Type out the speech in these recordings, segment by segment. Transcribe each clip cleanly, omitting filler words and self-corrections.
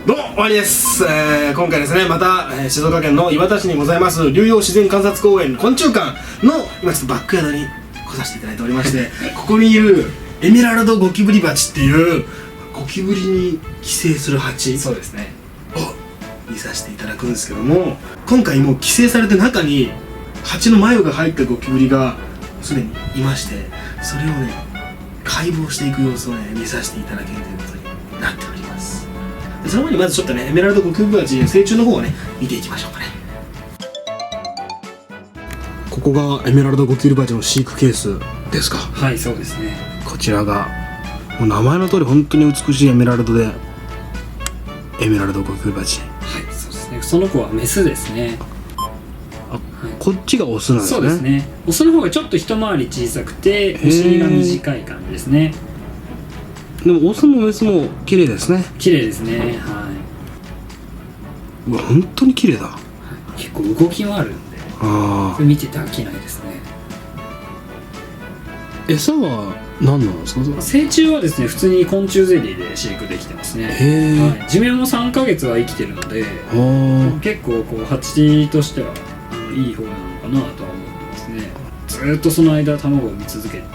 どうも終わりです、今回ですねまた、静岡県の磐田市にございます竜陽自然観察公園昆虫館の今ちょっとバックヤードに来させていただいておりましてここにいるエメラルドゴキブリバチっていうゴキブリに寄生する蜂そうですねを見させていただくんですけども、今回もう寄生されて中に蜂の繭が入ったゴキブリがすでにいまして、それをね解剖していく様子をね見させていただけるということになっております。その前にまずちょっとねエメラルドゴキブリバチ成虫の方をね見ていきましょうかね。ここがエメラルドゴキブリバチの飼育ケースですか？はい、そうですね。こちらがもう名前の通り本当に美しいエメラルドでエメラルドゴキブリバチ。はい、そうですね。その子はメスですね。あ、こっちがオスなんですね。そうですね。オスの方がちょっと一回り小さくてお尻が短い感じですね。でもオスもメスも綺麗ですね。綺麗ですね。はうわ本当に綺麗だ。い。結構動きもあるんで、あ見てて飽きないですね。餌は何なんですか？成虫はですね普通に昆虫ゼリーで飼育できてますね。へえ、はい、寿命も3ヶ月は生きてるので結構こう蜂としてはいい方なのかなとは思ってますね。ずーっとその間卵を産み続けるので。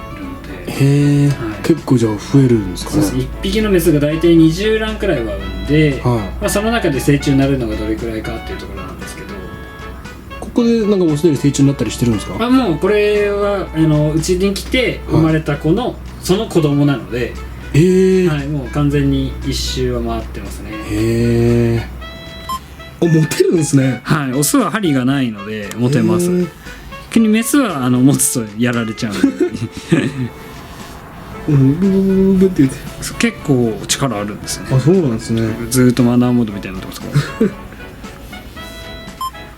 へえ、はい、結構じゃあ増えるんですかね。そうです。1匹のメスが大体20卵くらいは産んで、はい、まあ、その中で成虫になるのがどれくらいかっていうところなんですけど、ここでなんかもうすでに成虫になったりしてるんですか？もうこれはうちに来て生まれた子の、その子供なので、はい、もう完全に一周は回ってますね。へえ、持てるんですね。はい、オスは針がないので持てます。逆にメスは持つとやられちゃうのでブブブって言って結構力あるんですね。あ、そうなんですね。ずーっとマナーモードみたいになってますから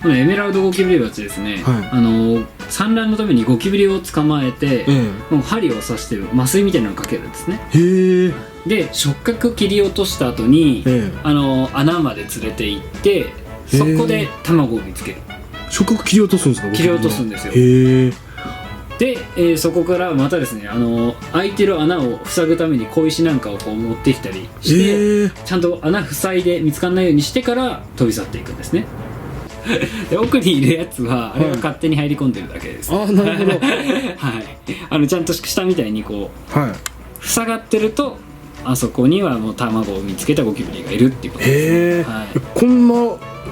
このエメラルドゴキブリバチですね、はい、産卵のためにゴキブリを捕まえて、もう針を刺して麻酔みたいなのをかけるんですね。へえ。で触覚切り落とした後に、穴まで連れて行ってそこで卵を見つける。触覚切り落とすんですか？切り落とすんですよ。へえ。で、そこからまたですね開いてる穴を塞ぐために小石なんかをこう持ってきたりして、ちゃんと穴塞いで見つからないようにしてから飛び去っていくんですね。で奥にいるやつはあれは勝手に入り込んでるだけです。あ、なるほどはい、ちゃんと下みたいにこう、塞がってるとあそこにはもう卵を見つけたゴキブリがいるっていうことですね。こんな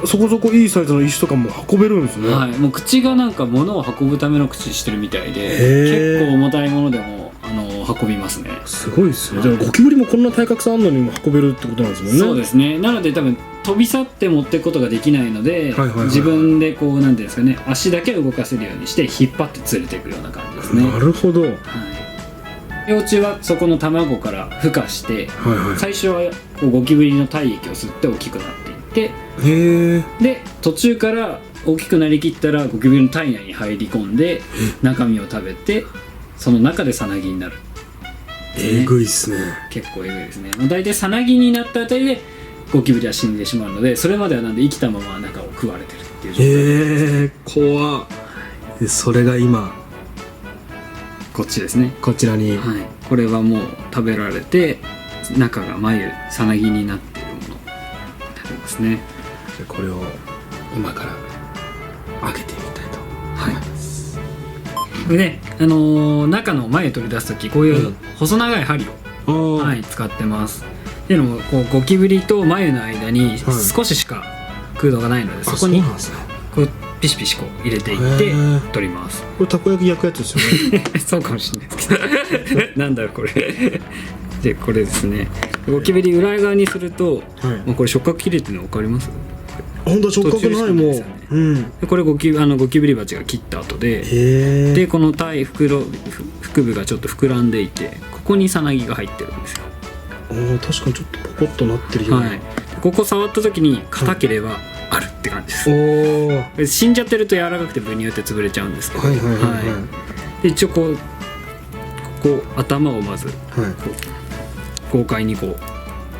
そこそこいいサイズの石とかも運べるんですね。はい、もう口がなんか物を運ぶための口してるみたいで結構重たいものでも運びますね。すごいですね。でもゴキブリもこんな体格差あんのにも運べるってことなんですもんね。そうですね。なので多分飛び去って持っていくことができないので、自分でこうなんていうんですかね、足だけ動かせるようにして引っ張って連れていくような感じですね。なるほど。はい、幼虫はそこの卵から孵化して、最初はこうゴキブリの体液を吸って大きくなっていって、で途中から大きくなりきったらゴキブリの体内に入り込んで中身を食べてその中でさなぎになる。えぐいっすね。結構えぐいですね。だいたいさなぎになったあたりでゴキブリは死んでしまうので、それまではなんで生きたまま中を食われてるっていう状態です。怖っ。それが今こっちですね。こちらに、これはもう食べられて中が繭さなぎになっているもの食べますね。これを今から開けてみたいと思います。で中の繭取り出す時こういう細長い針を、使ってます。っていうのもこうゴキブリと繭の間に少ししか空洞がないので、そこにこうピシピシこう入れていって取ります。これたこ焼き焼くやつですよね。そうかもしれないですけどなんだろうこれでこれですね、ゴキブリ裏側にすると、もうこれ触覚切れてるの分かります？本当触覚ないもん。これゴキブリバチが切った後で、でこの腹部がちょっと膨らんでいて、ここにさなぎが入ってるんですよ。確かにちょっとポコッとなってるよね。ここ触った時に硬ければあるって感じです。死んじゃってると柔らかくてブニューって潰れちゃうんですけど、で一応ここ頭をまず豪快にこう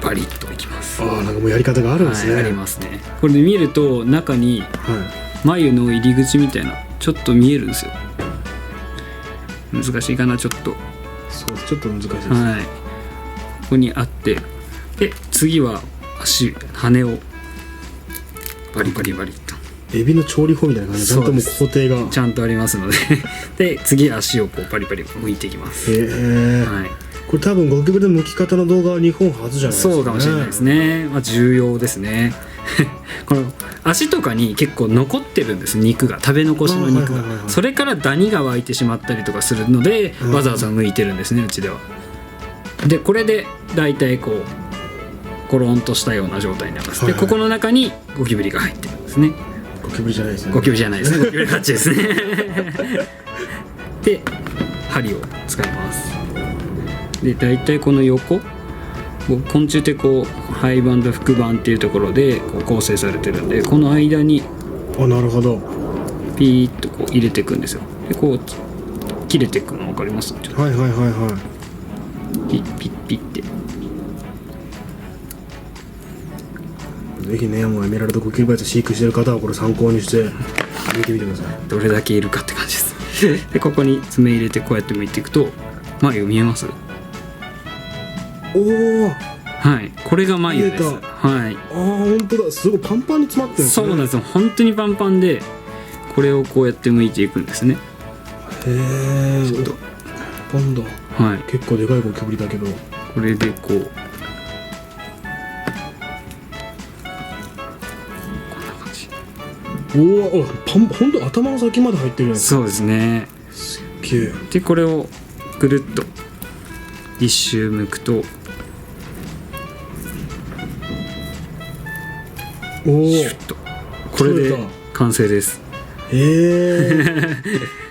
パリッといきます。なんかもうやり方があるんですね。ありますね。これで見ると中に繭の入り口みたいなちょっと見えるんですよ。難しいかなちょっと。そうちょっと難しいです。ここにあって、で次は羽をバリバリバリとエビの調理法みたいな感じでちゃんともう工程がちゃんとありますのでで次足をこうバリバリ剥いていきます。はい、これ多分ゴキブリの剥き方の動画は日本初じゃないですかね。そうかもしれないですね。まあ重要ですねこの足とかに結構残ってるんです、肉が、食べ残しの肉が、それからダニが湧いてしまったりとかするので、わざわざ剥いてるんですね、うちでは。でこれでだいたいこうコロンとしたような状態になります。でここの中にゴキブリが入ってるんですね。ゴキブリじゃないですね。ゴキブリじゃないですゴキブリ勝ちですねで針を使います。でだいたいこの横、昆虫ってこう胚板と腹板っていうところでこう構成されてるんで、この間になるほどピーッとこう入れていくんですよ。でこう切れていくの分かります？はいはいはいはい。ピッピッピッってぜひね、もうエメラルドゴキブリバチ飼育してる方はこれ参考にして見てみてください。どれだけいるかって感じですでここに爪入れてこうやって剥いていくと眉見えます？おお、はい、これが眉です。はい、本当だ、すごいパンパンに詰まってるんですね。そうなんですよ、本当にパンパンで、これをこうやって剥いていくんですね。へえ、ちょっと今度、はい、結構でかいゴキブリだけど、これでこうおお、本当頭の先まで入ってるじゃないですか。そうですね。すっげえ。でこれをぐるっと一周剥くと、おお、シュッとこれで完成です。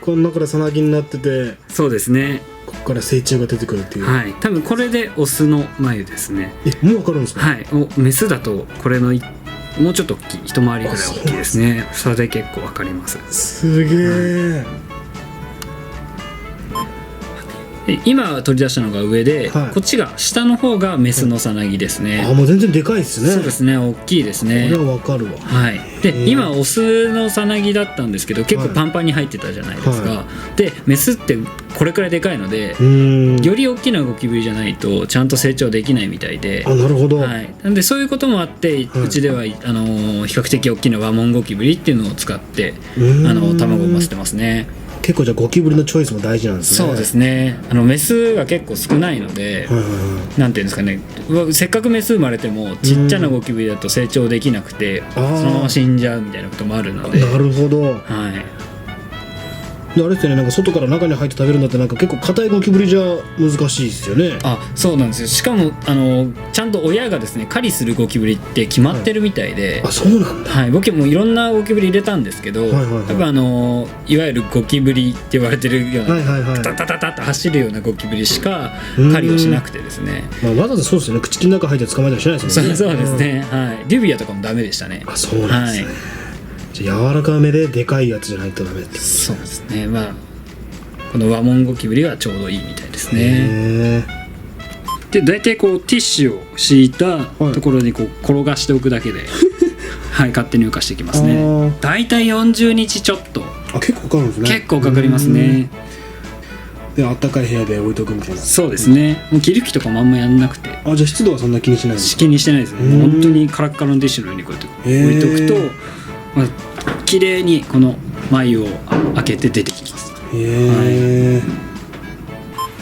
この中からさなぎになってて、そうですね、ここから成虫が出てくるっていう。はい、多分これでオスの眉ですね。もう分かるんですか？はい、メスだとこれのもうちょっと大きい、一回りぐらい大きいですね。それで結構わかります。すげえ、今取り出したのが上で、はい、こっちが下の方がメスのさなぎですね。もう全然でかいですね。そうですね、大きいですね。これはわかるわ。はい、で今オスのさなぎだったんですけど結構パンパンに入ってたじゃないですか、はい、でメスってこれくらいでかいので、より大きなゴキブリじゃないとちゃんと成長できないみたいで、なるほど、はい、なんでそういうこともあって、はい、うちでは比較的大きなワモンゴキブリっていうのを使って卵を産ませてますね。結構じゃあゴキブリのチョイスも大事なんですね。そうですね、メスが結構少ないので、なんていうんですかね、せっかくメス生まれてもちっちゃなゴキブリだと成長できなくてそのまま死んじゃうみたいなこともあるので。なるほど、はい、あれですよね、なんか外から中に入って食べるんだってなんか結構硬いゴキブリじゃ難しいですよね。そうなんですよ。しかもちゃんと親がですね狩りするゴキブリって決まってるみたいで、そうなんだ。はい、僕もいろんなゴキブリ入れたんですけど、多分いわゆるゴキブリって言われてるようなタタタタと走るようなゴキブリしか狩りをしなくてですね、わざわざそうですよね、口の中入って捕まえたりしないですもんね。そうですね、はい、リュビアとかもダメでしたね。そうなんですね、はい、じゃあ柔らかめででかいやつじゃないとダメってことですね。そうですね、まあこのワモンゴキブリはちょうどいいみたいですね。で大体こうティッシュを敷いたところにこう転がしておくだけで、はい、勝手に浮かしていきますね。大体40日ちょっと。結構かかるんですね。結構かかりますね。であったかい部屋で置いとくみたいな。そうですね、もう着る気とかもあんまやんなくて。じゃあ湿度はそんな気にしないんですか？気にしてないですね。本当にカラッカラのティッシュの上にこうやって置いとくと、綺麗にこの眉を開けて出てきます。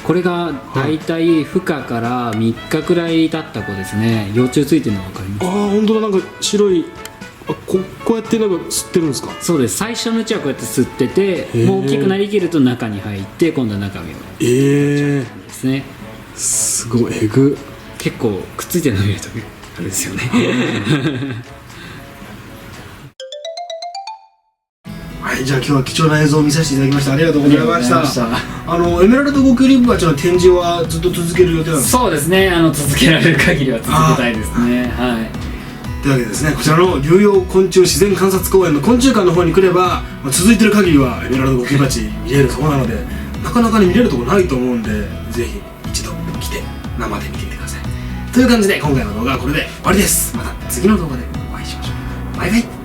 これがだいたい孵化から3日くらい経った子ですね。幼虫ついてるの分かります？本当だ、なんか白い、こうやってなんか吸ってるんですか？そうです、最初のうちはこうやって吸ってて、もう大きくなりきると中に入って今度は中身をですね。すごいえぐ。結構くっついてるの見るとあれですよねはい、じゃあ今日は貴重な映像を見させていただきました。ありがとうございました。エメラルドゴキブリバチの展示はずっと続ける予定なんですか？そうですね、続けられる限りは続けたいですね。はい、というわけでですね、こちらの竜陽昆虫自然観察公園の昆虫館の方に来れば、続いてる限りはエメラルドゴキブリバチ見れるそうなので、なかなかに見れるところないと思うんで、ぜひ一度来て生で見てみてください。という感じで今回の動画はこれで終わりです。また次の動画でお会いしましょう。バイバイ。